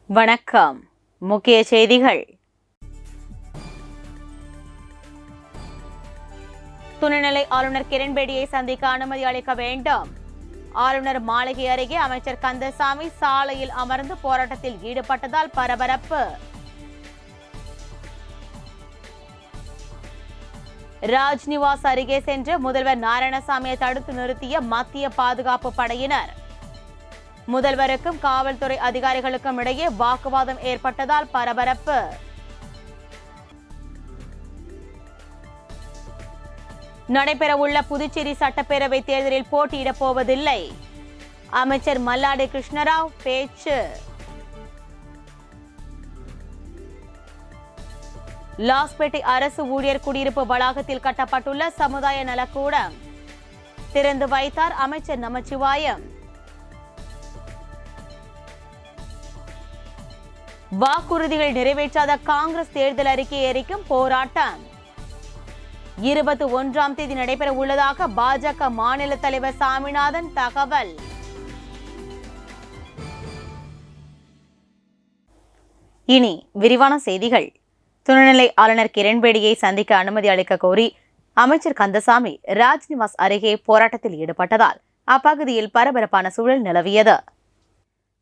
வணக்கம். முக்கிய செய்திகள். துணைநிலை ஆளுநர் கிரண்பேடியை சந்திக்க அனுமதி அளிக்க வேண்டும். ஆளுநர் மாளிகை அருகே அமைச்சர் கந்தசாமி சாலையில் அமர்ந்து போராட்டத்தில் ஈடுபட்டதால் பரபரப்பு. ராஜ்நிவாஸ் அருகே சென்று முதல்வர் நாராயணசாமியை தடுத்து நிறுத்திய மத்திய பாதுகாப்பு படையினர். முதல்வருக்கும் காவல்துறை அதிகாரிகளுக்கும் இடையே வாக்குவாதம் ஏற்பட்டதால் பரபரப்பு. நடைபெறவுள்ள புதுச்சேரி சட்டப்பேரவை தேர்தலில் போட்டியிடப் போவதில்லை. அமைச்சர் மல்லாடி கிருஷ்ணராவ் பேச்சு. லாஸ்பேட்டை அரசு ஊழியர் குடியிருப்பு வளாகத்தில் கட்டப்பட்டுள்ள சமுதாய நலக்கூடம் திறந்து வைத்தார் அமைச்சர் நமச்சிவாயம். வாக்குறுதிகள் நிறைவேற்றாத காங்கிரஸ் தேர்தல் அறிக்கை எரிக்கும் போராட்டம் 21ஆம் தேதி நடைபெற உள்ளதாக பாஜக மாநில தலைவர் சாமிநாதன் தகவல். இனி விரிவான செய்திகள். துணைநிலை ஆளுநர் கிரண்பேடியை சந்திக்க அனுமதி அளிக்க கோரி அமைச்சர் கந்தசாமி ராஜ்நிவாஸ் அருகே போராட்டத்தில் ஈடுபட்டதால் அப்பகுதியில் பரபரப்பான சூழல் நிலவியது.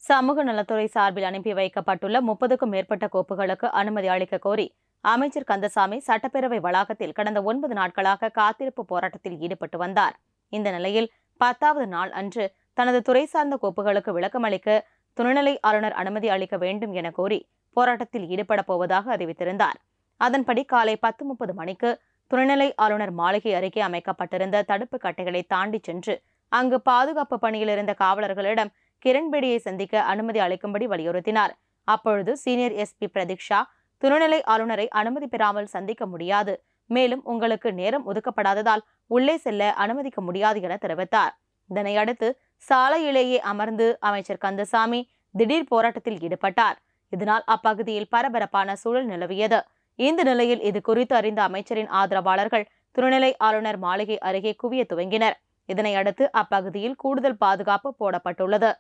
சமூக நலத்துறை சார்பில் அனுப்பி வைக்கப்பட்டுள்ள 30க்கும் மேற்பட்ட கோப்புகளுக்கு அனுமதி அளிக்க கோரி அமைச்சர் கந்தசாமி சட்டப்பேரவை வளாகத்தில் கடந்த 9 நாட்களாக காத்திருப்பு போராட்டத்தில் ஈடுபட்டு வந்தார். இந்த நிலையில் 10வது நாள் அன்று தனது துறை சார்ந்த கோப்புகளுக்கு விளக்கமளிக்க துணைநிலை ஆளுநர் அனுமதி அளிக்க வேண்டும் என கோரி போராட்டத்தில் ஈடுபட போவதாக அறிவித்திருந்தார். அதன்படி காலை 10:30 மணிக்கு துணைநிலை ஆளுநர் மாளிகை அருகே அமைக்கப்பட்டிருந்த தடுப்பு கட்டைகளை தாண்டி சென்று அங்கு பாதுகாப்பு பணியில் இருந்த காவலர்களிடம் கிரண்பேடியை சந்திக்க அனுமதி அளிக்கும்படி வலியுறுத்தினார். அப்பொழுது சீனியர் எஸ்பி பிரதீக்ஷா துணைநிலை ஆளுநரை அனுமதி பெறாமல் சந்திக்க முடியாது, மேலும் உங்களுக்கு நேரம் ஒதுக்கப்படாததால் உள்ளே செல்ல அனுமதிக்க முடியாது என தெரிவித்தார். இதனையடுத்து சாலையிலேயே அமர்ந்து அமைச்சர் கந்தசாமி திடீர் போராட்டத்தில் ஈடுபட்டார். இதனால் அப்பகுதியில் பரபரப்பான சூழல் நிலவியது. இந்த நிலையில் இது குறித்து அறிந்த அமைச்சரின் ஆதரவாளர்கள் துணைநிலை ஆளுநர் மாளிகை அருகே குவிய துவங்கினர். இதனையடுத்து அப்பகுதியில் கூடுதல் பாதுகாப்பு போடப்பட்டுள்ளது.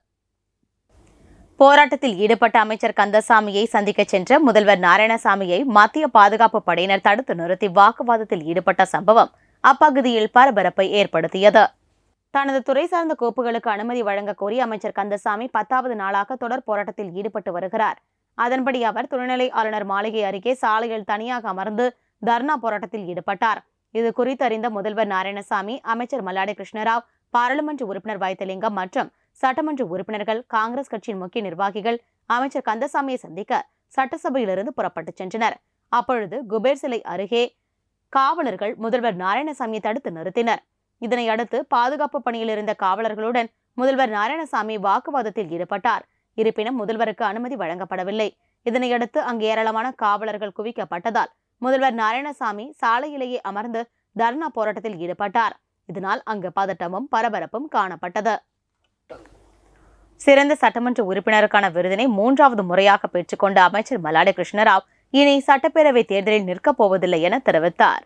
போராட்டத்தில் ஈடுபட்ட அமைச்சர் கந்தசாமியை சந்திக்க சென்ற முதல்வர் நாராயணசாமியை மத்திய பாதுகாப்பு படையினர் தடுத்து நிறுத்தி வாக்குவாதத்தில் ஈடுபட்ட சம்பவம் அப்பகுதியில் பரபரப்பை ஏற்படுத்தியது. தனது துறை சார்ந்த கோப்புகளுக்கு அனுமதி வழங்க கோரி அமைச்சர் கந்தசாமி 10வது நாளாக தொடர் போராட்டத்தில் ஈடுபட்டு வருகிறார். அதன்படி அவர் துணைநிலை ஆளுநர் மாளிகை அருகே சாலையில் தனியாக அமர்ந்து தர்ணா போராட்டத்தில் ஈடுபட்டார். இது குறித்து அறிந்த முதல்வர் நாராயணசாமி, அமைச்சர் மல்லாடி கிருஷ்ணராவ், பாராளுமன்ற உறுப்பினர் வைத்திலிங்கம் மற்றும் சட்டமன்ற உறுப்பினர்கள், காங்கிரஸ் கட்சியின் முக்கிய நிர்வாகிகள் அமைச்சர் கந்தசாமியை சந்திக்க சட்டசபையிலிருந்து புறப்பட்டு சென்றனர். அப்பொழுது குபேர் சிலை அருகே காவலர்கள் முதல்வர் நாராயணசாமியை தடுத்து நிறுத்தினர். இதனையடுத்து பாதுகாப்பு பணியில் இருந்த காவலர்களுடன் முதல்வர் நாராயணசாமி வாக்குவாதத்தில் ஈடுபட்டார். இருப்பினும் முதல்வருக்கு அனுமதி வழங்கப்படவில்லை. இதனையடுத்து அங்கு ஏராளமான காவலர்கள் குவிக்கப்பட்டதால் முதல்வர் நாராயணசாமி சாலையிலேயே அமர்ந்து தர்ணா போராட்டத்தில் ஈடுபட்டார். இதனால் அங்கு பதட்டமும் பரபரப்பும் காணப்பட்டது. சிறந்த சட்டமன்ற உறுப்பினருக்கான விருதினை 3வது முறையாக பெற்றுக்கொண்ட அமைச்சர் மல்லாடி கிருஷ்ணராவ் இனி சட்டப்பேரவை தேர்தலில் நிற்கப் போவதில்லை என தெரிவித்தார்.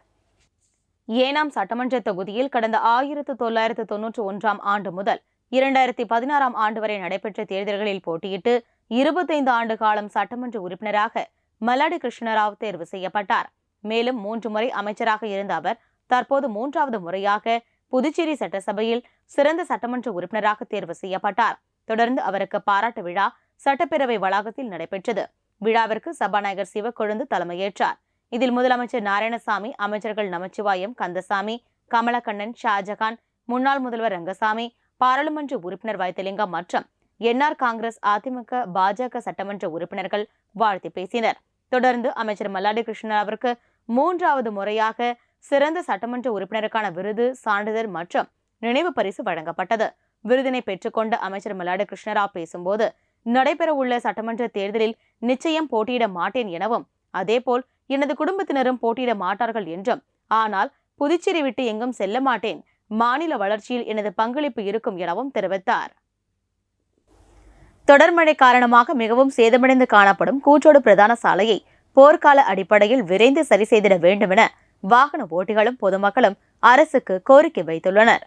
ஏனாம் சட்டமன்ற தொகுதியில் கடந்த 1991ஆம் ஆண்டு முதல் 2016ஆம் ஆண்டு வரை நடைபெற்ற தேர்தல்களில் போட்டியிட்டு 25 ஆண்டு காலம் சட்டமன்ற உறுப்பினராக மல்லாடி கிருஷ்ணராவ் தேர்வு செய்யப்பட்டார். மேலும் 3 முறை அமைச்சராக இருந்த அவர் தற்போது 3வது முறையாக புதுச்சேரி சட்டசபையில் சிறந்த சட்டமன்ற உறுப்பினராக தேர்வு செய்யப்பட்டார். தொடர்ந்து அவருக்கு பாராட்டு விழா சட்டப்பேரவை வளாகத்தில் நடைபெற்றது. விழாவிற்கு சபாநாயகர் சிவக்கொழுந்து தலைமையேற்றார். இதில் முதலமைச்சர் நாராயணசாமி, அமைச்சர்கள் நமச்சிவாயம், கந்தசாமி, கமலக்கண்ணன், ஷாஜகான், முன்னாள் முதல்வர் ரங்கசாமி, பாராளுமன்ற உறுப்பினர் வைத்திலிங்கம் மற்றும் என்ஆர் காங்கிரஸ், அதிமுக, பாஜக சட்டமன்ற உறுப்பினர்கள் வாழ்த்து பேசினர். தொடர்ந்து அமைச்சர் மல்லாடி கிருஷ்ணராவிற்கு 3வது முறையாக சிறந்த சட்டமன்ற உறுப்பினருக்கான விருது, சான்றிதழ் மற்றும் நினைவு பரிசு வழங்கப்பட்டது. விருதினை பெற்றுக்கொண்ட அமைச்சர் மல்லாடி கிருஷ்ணராவ் பேசும்போது, நடைபெறவுள்ள சட்டமன்ற தேர்தலில் நிச்சயம் போட்டியிட மாட்டேன் எனவும், அதேபோல் எனது குடும்பத்தினரும் போட்டியிட மாட்டார்கள் என்றும், ஆனால் புதுச்சேரி விட்டு எங்கும் செல்ல மாட்டேன், மாநில வளர்ச்சியில் எனது பங்களிப்பு இருக்கும் எனவும் தெரிவித்தார். தொடர் மழை காரணமாக மிகவும் சேதமடைந்து காணப்படும் கூற்றோடு பிரதான சாலையை போர்க்கால அடிப்படையில் விரைந்து சரி செய்திட வேண்டும் என வாகன ஓட்டிகளும் பொதுமக்களும் அரசுக்கு கோரிக்கை வைத்துள்ளனர்.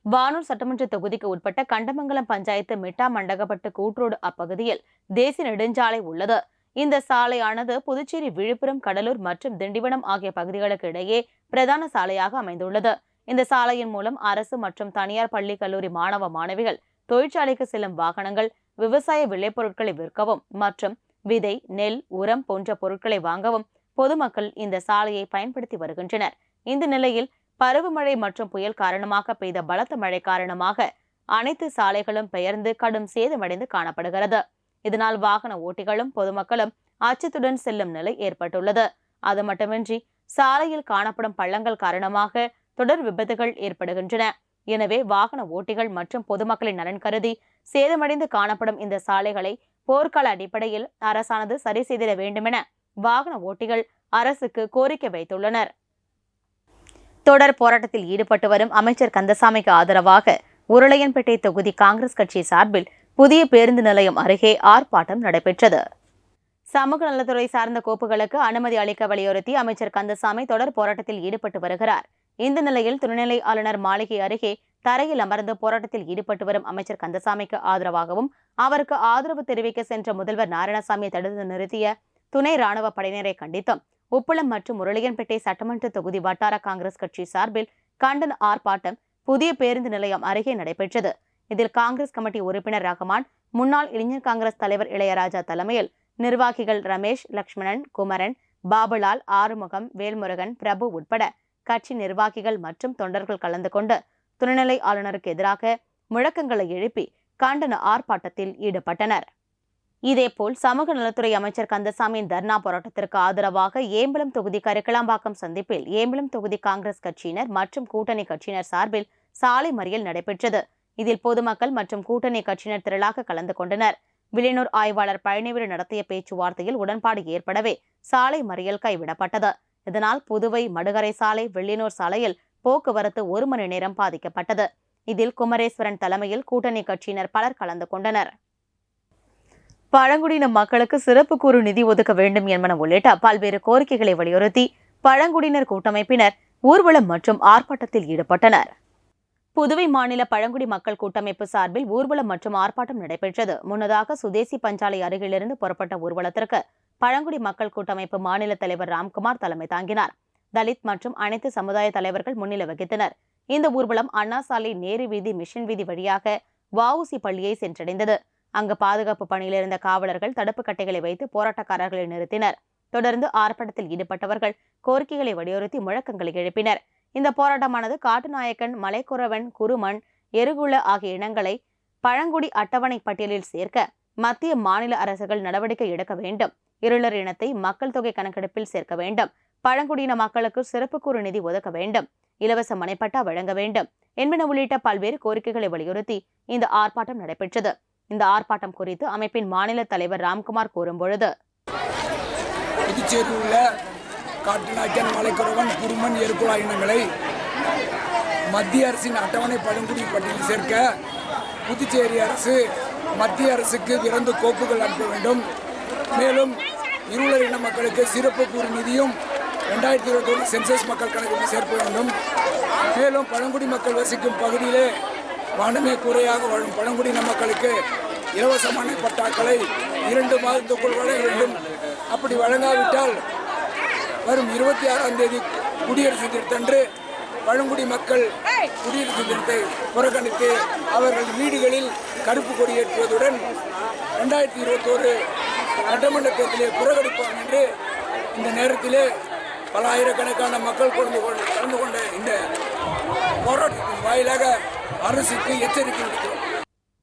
வானூர் சட்டமன்ற தொகுதிக்கு உட்பட்ட கண்டமங்கலம் பஞ்சாயத்து மிட்டா மண்டகப்பட்டு கூட்ரோடு அப்பகுதியில் தேசிய நெடுஞ்சாலை உள்ளது. இந்த சாலையானது புதுச்சேரி, விழுப்புரம், கடலூர் மற்றும் திண்டிவனம் ஆகிய பகுதிகளுக்கு இடையே பிரதான சாலையாக அமைந்துள்ளது. இந்த சாலையின் மூலம் அரசு மற்றும் தனியார் பள்ளி, கல்லூரி மாணவ மாணவிகள் தொழிற்சாலைக்கு செல்லும் வாகனங்கள் விவசாய விளைபொருட்களை விற்கவும் மற்றும் விதை, நெல், உரம் போன்ற பொருட்களை வாங்கவும் பொதுமக்கள் இந்த சாலையை பயன்படுத்தி வருகின்றனர். இந்த நிலையில் பருவமழை மற்றும் புயல் காரணமாக பெய்த பலத்த மழை காரணமாக அனைத்து சாலைகளும் பெயர்ந்து கடும் சேதமடைந்து காணப்படுகிறது. இதனால் வாகன ஓட்டிகளும் பொதுமக்களும் அச்சத்துடன் செல்லும் நிலை ஏற்பட்டுள்ளது. அது மட்டுமின்றி சாலையில் காணப்படும் பள்ளங்கள் காரணமாக தொடர் விபத்துகள் ஏற்படுகின்றன. எனவே வாகன ஓட்டிகள் மற்றும் பொதுமக்களின் நலன் கருதி சேதமடைந்து காணப்படும் இந்த சாலைகளை போர்க்கால அடிப்படையில் அரசானது சரி செய்திட வேண்டுமென வாகன ஓட்டிகள் அரசுக்கு கோரிக்கை வைத்துள்ளனர். தொடர் போராட்டத்தில் ஈடுபட்டு வரும் அமைச்சர் கந்தசாமிக்கு ஆதரவாக உருளையன்பேட்டை தொகுதி காங்கிரஸ் கட்சி சார்பில் புதிய பேருந்து நிலையம் அருகே ஆர்ப்பாட்டம் நடைபெற்றது. சமூக நலத்துறை சார்ந்த கோப்புகளுக்கு அனுமதி அளிக்க வலியுறுத்தி அமைச்சர் கந்தசாமி தொடர் போராட்டத்தில் ஈடுபட்டு வருகிறார். இந்த நிலையில் துணைநிலை ஆளுநர் மாளிகை அருகே தரையில் அமர்ந்து போராட்டத்தில் ஈடுபட்டு வரும் அமைச்சர் கந்தசாமிக்கு ஆதரவாகவும் அவருக்கு ஆதரவு தெரிவிக்க சென்ற முதல்வர் நாராயணசாமி தடுத்து நிறுத்திய துணை ராணுவ படையினரை கண்டித்தும் உப்பளம் மற்றும் உருளையன்பேட்டை சட்டமன்ற தொகுதி வட்டார காங்கிரஸ் கட்சி சார்பில் கண்டன ஆர்ப்பாட்டம் புதிய பேருந்து நிலையம் அருகே நடைபெற்றது. இதில் காங்கிரஸ் கமிட்டி உறுப்பினர் ரஹ்மான், முன்னாள் இளைஞர் காங்கிரஸ் தலைவர் இளையராஜா தலைமையில் நிர்வாகிகள் ரமேஷ், லட்சுமணன், குமரன், பாபுலால், ஆறுமுகம், வேல்முருகன், பிரபு உட்பட கட்சி நிர்வாகிகள் மற்றும் தொண்டர்கள் கலந்து கொண்டு துணைநிலை ஆளுநருக்கு எதிராக முழக்கங்களை எழுப்பி கண்டன ஆர்ப்பாட்டத்தில் ஈடுபட்டனர். இதேபோல் சமூக நலத்துறை அமைச்சர் கந்தசாமியின் தர்ணா போராட்டத்திற்கு ஆதரவாக ஏம்பலம் தொகுதி கருக்கலாம்பாக்கம் சந்திப்பில் ஏம்பலம் தொகுதி காங்கிரஸ் கட்சியினர் மற்றும் கூட்டணி கட்சியினர் சார்பில் சாலை மறியல் நடைபெற்றது. இதில் பொதுமக்கள் மற்றும் கூட்டணி கட்சியினர் திரளாக கலந்து கொண்டனர். வில்லியனூர் ஆய்வாளர் பழனிவேலு நடத்திய பேச்சுவார்த்தையில் உடன்பாடு ஏற்படவே சாலை மறியல் கைவிடப்பட்டது. இதனால் புதுவை மடுகரை சாலை, வில்லியனூர் சாலையில் போக்குவரத்து 1 மணி நேரம் பாதிக்கப்பட்டது. இதில் குமரேஸ்வரன் தலைமையில் கூட்டணி கட்சியினர் பலர் கலந்து கொண்டனர். பழங்குடியின மக்களுக்கு சிறப்பு கூறு நிதி ஒதுக்க வேண்டும் என்பன உள்ளிட்ட பல்வேறு கோரிக்கைகளை வலியுறுத்தி பழங்குடியினர் கூட்டமைப்பினர் ஊர்வலம் மற்றும் ஆர்ப்பாட்டத்தில் ஈடுபட்டனர். புதுவை மாநில பழங்குடி மக்கள் கூட்டமைப்பு சார்பில் ஊர்வலம் மற்றும் ஆர்ப்பாட்டம் நடைபெற்றது. முன்னதாக சுதேசி பஞ்சாலை அருகிலிருந்து புறப்பட்ட ஊர்வலத்திற்கு பழங்குடி மக்கள் கூட்டமைப்பு மாநில தலைவர் ராம்குமார் தலைமை தாங்கினார். தலித் மற்றும் அனைத்து சமுதாய தலைவர்கள் முன்னிலை வகித்தனர். இந்த ஊர்வலம் அண்ணா சாலை, நேரு வீதி, மிஷன் வீதி வழியாக வஉசி பள்ளியை சென்றடைந்தது. அங்கு பாதுகாப்பு பணியில் இருந்த காவலர்கள் தடுப்பு கட்டைகளை வைத்து போராட்டக்காரர்களை நிறுத்தினர். தொடர்ந்து ஆர்ப்பாட்டத்தில் ஈடுபட்டவர்கள் கோரிக்கைகளை வலியுறுத்தி முழக்கங்களை எழுப்பினர். இந்த போராட்டமானது காட்டுநாயக்கன், மலைக்குறவன், குருமன், எருகுல ஆகிய இனங்களை பழங்குடி அட்டவணை பட்டியலில் சேர்க்க மத்திய, மாநில அரசுகள் நடவடிக்கை எடுக்க வேண்டும். இருளர் இனத்தை மக்கள் தொகை கணக்கெடுப்பில் சேர்க்க வேண்டும். பழங்குடியின மக்களுக்கு சிறப்பு கூறு நிதி ஒதுக்க வேண்டும். இலவச மனைப்பட்டா வழங்க வேண்டும் என்பன உள்ளிட்ட பல்வேறு கோரிக்கைகளை வலியுறுத்தி இந்த ஆர்ப்பாட்டம் நடைபெற்றது. இந்த ஆர்ப்பாட்டம் குறித்து அமைப்பின் மாநில தலைவர் ராம்குமார் கூறும்பொழுது, புதுச்சேரியில் உள்ள காட்டுநாயக்கன், மலைக்குறவன், குருமன், எருக்குலா இனங்களை மத்திய அரசின் அட்டவணை பழங்குடி பட்டியலில் சேர்க்க புதுச்சேரி அரசு மத்திய அரசுக்கு விரைந்து கோப்புகள் அனுப்ப வேண்டும். மேலும் இருளர் இன மக்களுக்கு சிறப்பு கூறு நிதியும் 2021 சென்சஸ் மக்கள் கணக்கில் சேர்க்க வேண்டும். மேலும் பழங்குடி மக்கள் வசிக்கும் பகுதியிலே வானமே கூரையாக வாழும் பழங்குடியின மக்களுக்கு இலவசமான பட்டாக்களை 2 மாதத்துக்குள் வழங்க வேண்டும். அப்படி வழங்காவிட்டால் வரும் 26ஆம் தேதி குடியரசு தினத்தன்று பழங்குடி மக்கள் குடியரசு தினத்தை புறக்கணித்து அவர்கள் வீடுகளில் கருப்பு கொடி ஏற்றுவதுடன் 2021 சட்டமன்ற தேர்தலை புறக்கணிப்போம் என்று இந்த நேரத்திலே பல ஆயிரக்கணக்கான மக்கள் கலந்து கொண்ட இந்த போராட்டத்தின் வாயிலாக அரசுக்கு எச்சரிக்கை விடுக்கிறோம்.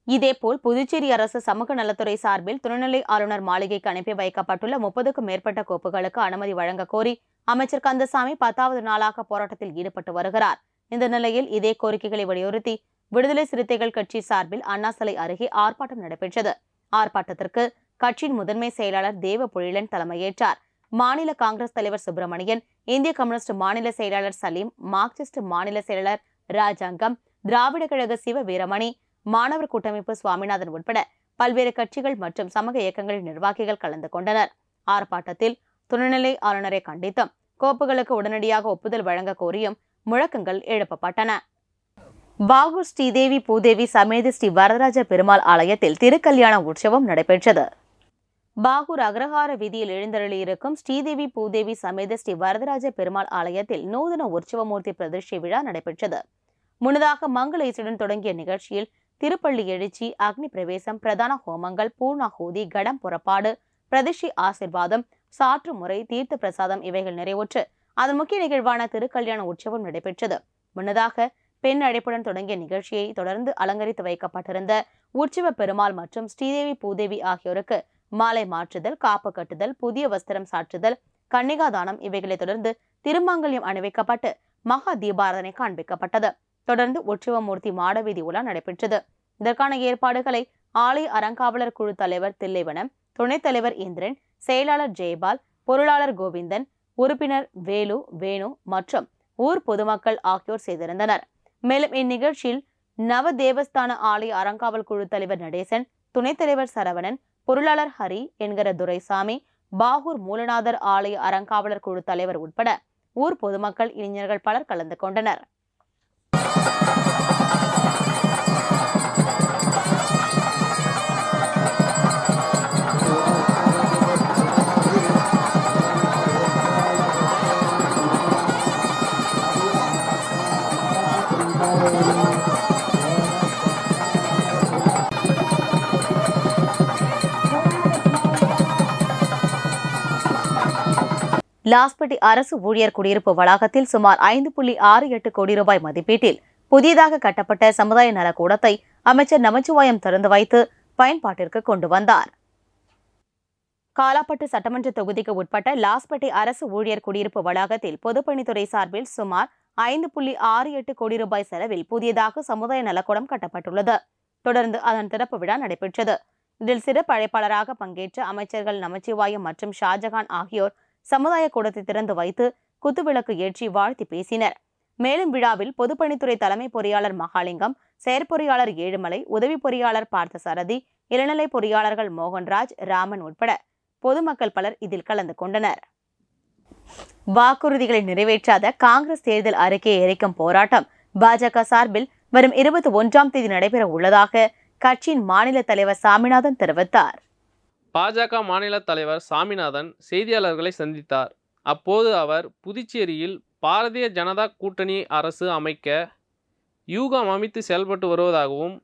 இதேபோல் புதுச்சேரி அரசு சமூக நலத்துறை சார்பில் துணைநிலை ஆளுநர் மாளிகைக்கு அனுப்பி வைக்கப்பட்டுள்ள 30க்கும் மேற்பட்ட கோப்புகளுக்கு அனுமதி வழங்க கோரி அமைச்சர் கந்தசாமி 10வது நாளாக போராட்டத்தில் ஈடுபட்டு வருகிறார். இந்த நிலையில் இதே கோரிக்கைகளை வலியுறுத்தி விடுதலை சிறுத்தைகள் கட்சி சார்பில் அண்ணா சிலை அருகே ஆர்ப்பாட்டம் நடைபெற்றது. ஆர்ப்பாட்டத்திற்கு கட்சியின் முதன்மை செயலாளர் தேவ பொழிலன் தலைமையேற்றார். மாநில காங்கிரஸ் தலைவர் சுப்பிரமணியன், இந்திய கம்யூனிஸ்ட் மாநில செயலாளர் சலீம், மார்க்சிஸ்ட் மாநில செயலாளர் ராஜாங்கம், திராவிட கழக சிவ வீரமணி, மாணவர் கூட்டமைப்பு சுவாமிநாதன் உட்பட பல்வேறு கட்சிகள் மற்றும் சமூக இயக்கங்களின் நிர்வாகிகள் கலந்து கொண்டனர். ஆர்ப்பாட்டத்தில் துணைநிலை ஆளுநரை கண்டித்தும் கோப்புகளுக்கு உடனடியாக ஒப்புதல் வழங்க கோரியும் முழக்கங்கள் எழுப்பப்பட்டன. பாகூர் ஸ்ரீதேவி பூதேவி சமேத ஸ்ரீ வரதராஜ பெருமாள் ஆலயத்தில் திருக்கல்யாண உற்சவம் நடைபெற்றது. பாகூர் அக்ரஹார வீதியில் எழுந்தருளியிருக்கும் ஸ்ரீதேவி பூதேவி சமேத ஸ்ரீ வரதராஜ பெருமாள் ஆலயத்தில் நூதன உற்சவமூர்த்தி பிரதிஷ்டை விழா நடைபெற்றது. முன்னதாக மங்கள இசையுடன் தொடங்கிய நிகழ்ச்சியில் திருப்பள்ளி எழுச்சி, அக்னி பிரவேசம், பிரதான ஹோமங்கள், பூர்ணாஹூதி, கடம் புறப்பாடு, பிரதிஷ்டை ஆசிர்வாதம், சாற்று முறை, தீர்த்த பிரசாதம் இவைகள் நிறைவுற்று அதன் முக்கிய நிகழ்வான திருக்கல்யாண உற்சவம் நடைபெற்றது. முன்னதாக பெண் அழைப்புடன் தொடங்கிய நிகழ்ச்சியை தொடர்ந்து அலங்கரித்து வைக்கப்பட்டிருந்த உற்சவ பெருமாள் மற்றும் ஸ்ரீதேவி பூதேவி ஆகியோருக்கு மாலை மாற்றுதல், காப்பு கட்டுதல், புதிய வஸ்திரம் சாற்றுதல், கன்னிகாதானம் இவைகளை தொடர்ந்து திருமாங்கல்யம் அணிவிக்கப்பட்டு மகா தீபாராதனை காண்பிக்கப்பட்டது. தொடர்ந்து உற்சவமூர்த்தி மாடவீதி உலா நடைபெற்றது. இதற்கான ஏற்பாடுகளை ஆலய அறங்காவலர் குழு தலைவர் தில்லைவனம், துணைத் தலைவர் இந்திரன், செயலாளர் ஜெயபால், பொருளாளர் கோவிந்தன், உறுப்பினர் வேணு மற்றும் ஊர் பொதுமக்கள் ஆகியோர் செய்திருந்தனர். மேலும் இந்நிகழ்ச்சியில் நவ தேவஸ்தான ஆலய அறங்காவல் குழு தலைவர் நடேசன், துணைத் தலைவர் சரவணன், பொருளாளர் ஹரி என்கிற துரைசாமி, பாகூர் மூலநாதர் ஆலய அறங்காவலர் குழு தலைவர் உட்பட ஊர் பொதுமக்கள், இளைஞர்கள் பலர் கலந்து கொண்டனர். லாஸ்பேட்டை அரசு ஊழியர் குடியிருப்பு வளாகத்தில் சுமார் 5.68 கோடி ரூபாய் மதிப்பீட்டில் புதியதாக கட்டப்பட்ட சமுதாய நலக்கூடத்தை அமைச்சர் நமச்சிவாயம் திறந்து வைத்து பயன்பாட்டிற்கு கொண்டு வந்தார். காலாப்பட்டு சட்டமன்ற தொகுதிக்கு உட்பட்ட லாஸ்பேட்டை அரசு ஊழியர் குடியிருப்பு வளாகத்தில் பொதுப்பணித்துறை சார்பில் சுமார் 5.68 கோடி ரூபாய் செலவில் புதியதாக சமுதாய நலக்கூடம் கட்டப்பட்டுள்ளது. தொடர்ந்து அதன் திறப்பு விழா நடைபெற்றது. இதில் சிறப்பு அழைப்பாளராக பங்கேற்ற அமைச்சர்கள் நமச்சிவாயம் மற்றும் ஷாஜகான் ஆகியோர் சமுதாய கூடத்தை திறந்து வைத்து குத்துவிளக்கு ஏற்றி வாழ்த்தி பேசினர். மேலும் விழாவில் பொதுப்பணித்துறை தலைமை பொறியாளர் மகாலிங்கம், செயற்பொறியாளர் ஏழுமலை, உதவி பொறியாளர் பார்த்தசாரதி, இளநிலை பொறியாளர்கள் மோகன்ராஜ், ராமன் உட்பட பொதுமக்கள் பலர் இதில் கலந்து கொண்டனர். வாக்குறுதிகளை நிறைவேற்றாத காங்கிரஸ் தேர்தல் அறிக்கையை எரிக்கும் போராட்டம் பாஜக சார்பில் வரும் 21ஆம் தேதி நடைபெற உள்ளதாக கட்சியின் மாநில தலைவர் சாமிநாதன் தெரிவித்தார். பாஜக மாநில தலைவர் சாமிநாதன் செய்தியாளர்களை சந்தித்தார். அப்போது அவர் புதுச்சேரியில் பாரதிய ஜனதா கூட்டணி அரசு அமைக்க யூகம் அமைத்து செயல்பட்டு வருவதாகவும்,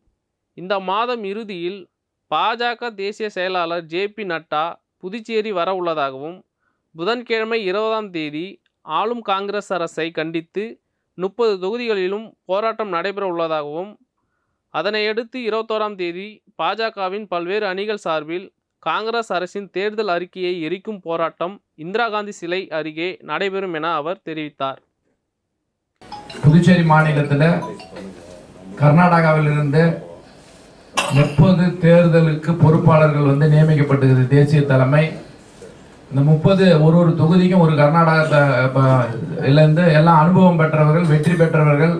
இந்த மாதம் இறுதியில் பாஜக தேசிய செயலாளர் JP நட்டா புதுச்சேரி வர உள்ளதாகவும், புதன்கிழமை 20ஆம் தேதி ஆளும் காங்கிரஸ் அரசை கண்டித்து 30 தொகுதிகளிலும் போராட்டம் நடைபெற உள்ளதாகவும், அதனையடுத்து 21ஆம் தேதி பாஜகவின் பல்வேறு அணிகள் சார்பில் காங்கிரஸ் அரசின் தேர்தல் அறிக்கையை எரிக்கும் போராட்டம் இந்திரா காந்தி சிலை அருகே நடைபெறும் என அவர் தெரிவித்தார். புதுச்சேரி மாநிலத்தில் கர்நாடகாவிலிருந்து 30 தேர்தலுக்கு பொறுப்பாளர்கள் நியமிக்கப்பட்டிருக்கிறது தேசிய தலைமை. இந்த 30 ஒரு தொகுதிக்கும் ஒரு கர்நாடகத்திலிருந்து எல்லாம் அனுபவம் பெற்றவர்கள், வெற்றி பெற்றவர்கள்,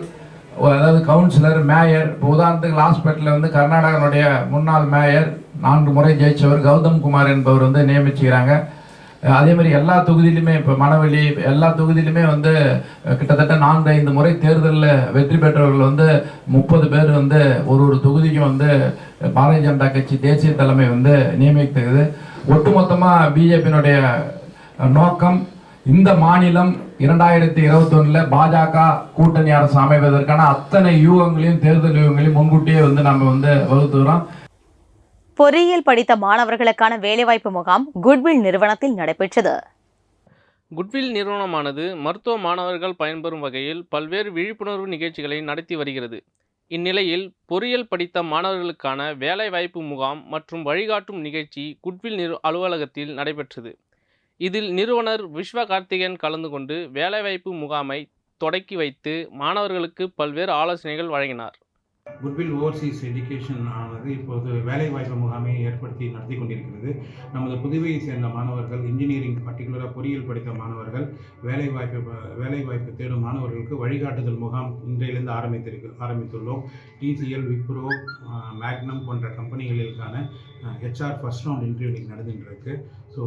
அதாவது கவுன்சிலர், மேயர். இப்போ உதாரணத்துக்கு லாஸ்பேட்டில் கர்நாடகனுடைய முன்னாள் மேயர் 4 முறை ஜெயிச்சவர் கௌதம் குமார் என்பவர் நியமிச்சுக்கிறாங்க. அதே மாதிரி எல்லா தொகுதியிலுமே இப்போ மணவெளி எல்லா தொகுதியிலுமே கிட்டத்தட்ட 4-5 முறை தேர்தலில் வெற்றி பெற்றவர்கள் 30 பேர் ஒரு தொகுதிக்கும் பாரதிய ஜனதா கட்சி தேசிய தலைமை நியமிக்கிறது. ஒட்டுமொத்தமாக பிஜேபியினுடைய நோக்கம் இந்த மாநிலம் 2021 பாஜக கூட்டணி அரசு அமைவதற்கான அத்தனை யூகங்களையும் தேர்தல் யூகங்களையும் முன்கூட்டியே நம்ம வகுத்துகிறோம். பொறியியல் படித்த மாணவர்களுக்கான வேலைவாய்ப்பு முகாம் குட்வில் நிறுவனத்தில் நடைபெற்றது. குட்வில் நிறுவனமானது மருத்துவ மாணவர்கள் பயன்பெறும் வகையில் பல்வேறு விழிப்புணர்வு நிகழ்ச்சிகளை நடத்தி வருகிறது. இந்நிலையில் பொறியியல் படித்த மாணவர்களுக்கான வேலைவாய்ப்பு முகாம் மற்றும் வழிகாட்டும் நிகழ்ச்சி குட்வில் அலுவலகத்தில் நடைபெற்றது. இதில் நிறுவனர் விஸ்வ கார்த்திகேயன் கலந்து கொண்டு வேலைவாய்ப்பு முகாமை தொடக்கி வைத்து மாணவர்களுக்கு பல்வேறு ஆலோசனைகள் வழங்கினார். குட்வில் ஓவர்சீஸ் எஜுகேஷன் ஆனது இப்போது வேலைவாய்ப்பு முகாமை ஏற்படுத்தி நடத்தி கொண்டிருக்கிறது. நமது புதுவையை சேர்ந்த மாணவர்கள், இன்ஜினியரிங் பர்டிகுலராக பொறியியல் படித்த மாணவர்கள், வேலைவாய்ப்பு தேடும் மாணவர்களுக்கு வழிகாட்டுதல் முகாம் இன்றையிலிருந்து ஆரம்பித்துள்ளோம். TCL, விப்ரோ, மேக்னம் போன்ற கம்பெனிகளுக்கான HR ஃபர்ஸ்ட் ரவுண்ட் இன்டர்வியூ நடந்துட்டு இருக்கு. ஸோ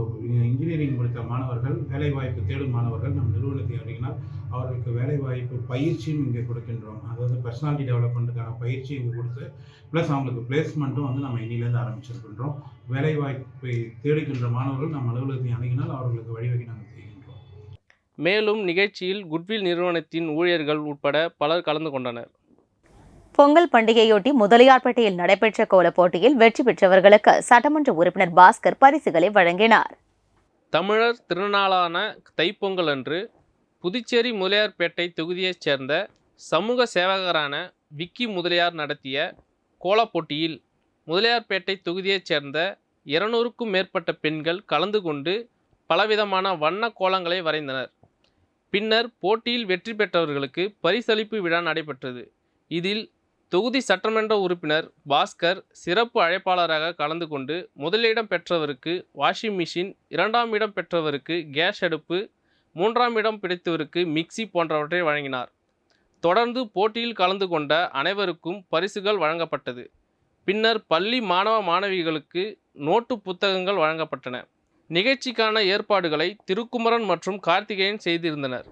இன்ஜினியரிங் படித்த மாணவர்கள், வேலைவாய்ப்பு தேடும் மாணவர்கள் நம் நிறுவனத்தை அணுகினால் அவர்களுக்கு வேலைவாய்ப்பு பயிற்சியும் இங்கே கொடுக்கின்றோம். அதாவது பர்சனாலிட்டி டெவலப்மெண்ட்டுக்கான பயிற்சி இங்கே கொடுத்து ப்ளஸ் அவங்களுக்கு பிளேஸ்மெண்ட்டும் வந்து நம்ம இன்னிலேருந்து ஆரம்பிச்சிருக்கின்றோம். வேலைவாய்ப்பை தேடுகின்ற மாணவர்கள் நம்ம அலுவலகத்தை அணுகினால் அவர்களுக்கு வழிவகை நாங்கள் செய்கின்றோம். மேலும் நிகழ்ச்சியில் குட்வில் நிறுவனத்தின் ஊழியர்கள் உட்பட பலர் கலந்து கொண்டனர். பொங்கல் பண்டிகையொட்டி முதலியார்பேட்டையில் நடைபெற்ற கோலப் போட்டியில் வெற்றி பெற்றவர்களுக்கு சட்டமன்ற உறுப்பினர் பாஸ்கர் பரிசுகளை வழங்கினார். தமிழர் திருநாளான தைப்பொங்கல் அன்று புதுச்சேரி முதலியார்பேட்டை தொகுதியைச் சேர்ந்த சமூக சேவகரான விக்கி முதலியார் நடத்திய கோலப் போட்டியில் முதலியார்பேட்டை தொகுதியைச் சேர்ந்த 200க்கும் மேற்பட்ட பெண்கள் கலந்து கொண்டு பலவிதமான வண்ண கோலங்களை வரைந்தனர். பின்னர் போட்டியில் வெற்றி பெற்றவர்களுக்கு பரிசளிப்பு விழா நடைபெற்றது. இதில் தொகுதி சட்டமன்ற உறுப்பினர் பாஸ்கர் சிறப்பு அழைப்பாளராக கலந்து கொண்டு முதலிடம் பெற்றவருக்கு வாஷிங் மிஷின், 2ஆம் இடம் பெற்றவருக்கு கேஸ் அடுப்பு, 3ஆம் இடம் பிடித்தவருக்கு மிக்சி போன்றவற்றை வழங்கினார். தொடர்ந்து போட்டியில் கலந்து கொண்ட அனைவருக்கும் பரிசுகள் வழங்கப்பட்டது. பின்னர் பள்ளி மாணவ மாணவிகளுக்கு நோட்டு புத்தகங்கள் வழங்கப்பட்டன. நிகழ்ச்சிக்கான ஏற்பாடுகளை திருக்குமரன் மற்றும் கார்த்திகேயன் செய்திருந்தனர்.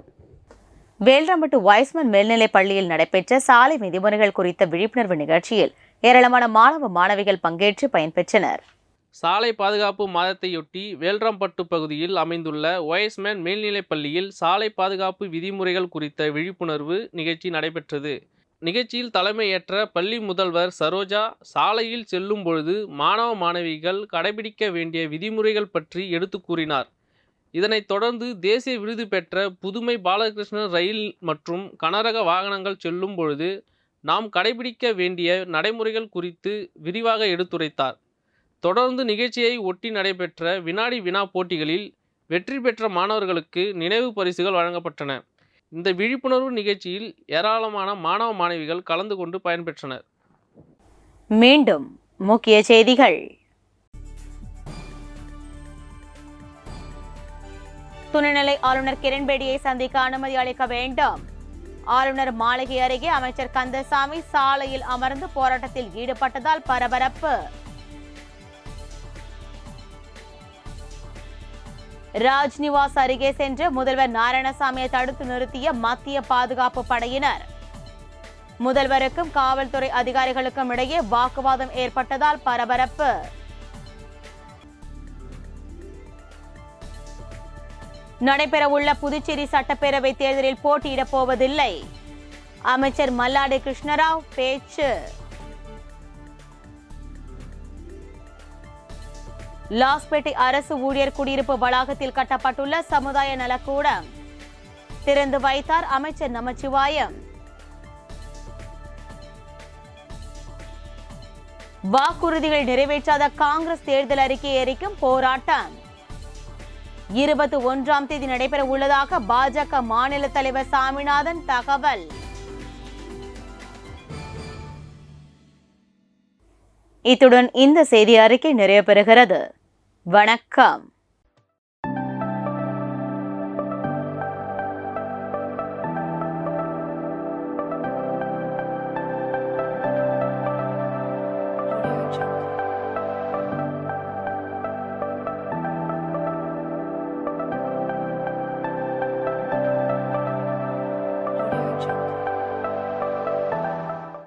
வேல்ராம்பட்டு வைஸ்மன் மேல்நிலைப் பள்ளியில் நடைபெற்ற சாலை விதிமுறைகள் குறித்த விழிப்புணர்வு நிகழ்ச்சியில் ஏராளமான மாணவ மாணவிகள் பங்கேற்று பயன்பெற்றனர். சாலை பாதுகாப்பு மாதத்தையொட்டி வேல்ராம்பட்டு பகுதியில் அமைந்துள்ள வைஸ்மேன் மேல்நிலைப் பள்ளியில் சாலை பாதுகாப்பு விதிமுறைகள் குறித்த விழிப்புணர்வு நிகழ்ச்சி நடைபெற்றது. நிகழ்ச்சியில் தலைமையேற்ற பள்ளி முதல்வர் சரோஜா சாலையில் செல்லும் பொழுது மாணவ மாணவிகள் கடைபிடிக்க வேண்டிய விதிமுறைகள் பற்றி எடுத்து கூறினார். இதனைத் தொடர்ந்து தேசிய விருது பெற்ற புதுமை பாலகிருஷ்ணன் ரயில் மற்றும் கனரக வாகனங்கள் செல்லும் பொழுது நாம் கடைபிடிக்க வேண்டிய நடைமுறைகள் குறித்து விரிவாக எடுத்துரைத்தார். தொடர்ந்து நிகழ்ச்சியை ஒட்டி நடைபெற்ற வினாடி வினா போட்டிகளில் வெற்றி பெற்ற மாணவர்களுக்கு நினைவு பரிசுகள் வழங்கப்பட்டன. இந்த விழிப்புணர்வு நிகழ்ச்சியில் ஏராளமான மாணவ மாணவிகள் கலந்து கொண்டு பயன்பெற்றனர். மீண்டும் முக்கிய செய்திகள். துணைநிலை ஆளுநர் கிரண்பேடியை சந்திக்க அனுமதி அளிக்க வேண்டும். ஆளுநர் மாளிகை அருகே அமைச்சர் கந்தசாமி சாலையில் அமர்ந்து போராட்டத்தில் ஈடுபட்டதால் பரபரப்பு. ராஜ்நிவாஸ் அருகே சென்று முதல்வர் நாராயணசாமியை தடுத்து நிறுத்திய மத்திய பாதுகாப்பு படையினர். முதல்வருக்கும் காவல்துறை அதிகாரிகளுக்கும் இடையே வாக்குவாதம் ஏற்பட்டதால் பரபரப்பு. நடைபெறவுள்ள புதுச்சேரி சட்டப்பேரவை தேர்தலில் போட்டியிடப் போவதில்லை. அமைச்சர் மல்லாடி கிருஷ்ணராவ் பேச்சு. லாஸ்பேட்டை அரசு ஊழியர் குடியிருப்பு வளாகத்தில் கட்டப்பட்டுள்ள சமுதாய நலக்கூடம் திறந்து வைத்தார் அமைச்சர் நமச்சிவாயம். வாக்குறுதிகள் நிறைவேற்றாத காங்கிரஸ் தேர்தல் அறிக்கை எரிக்கும் போராட்டம். 21ஆம் தேதி நடைபெற உள்ளதாக பாஜக மாநில தலைவர் சாமிநாதன் தகவல். இத்துடன் இந்த செய்தி அறிக்கை நிறைவு பெறுகிறது. வணக்கம்.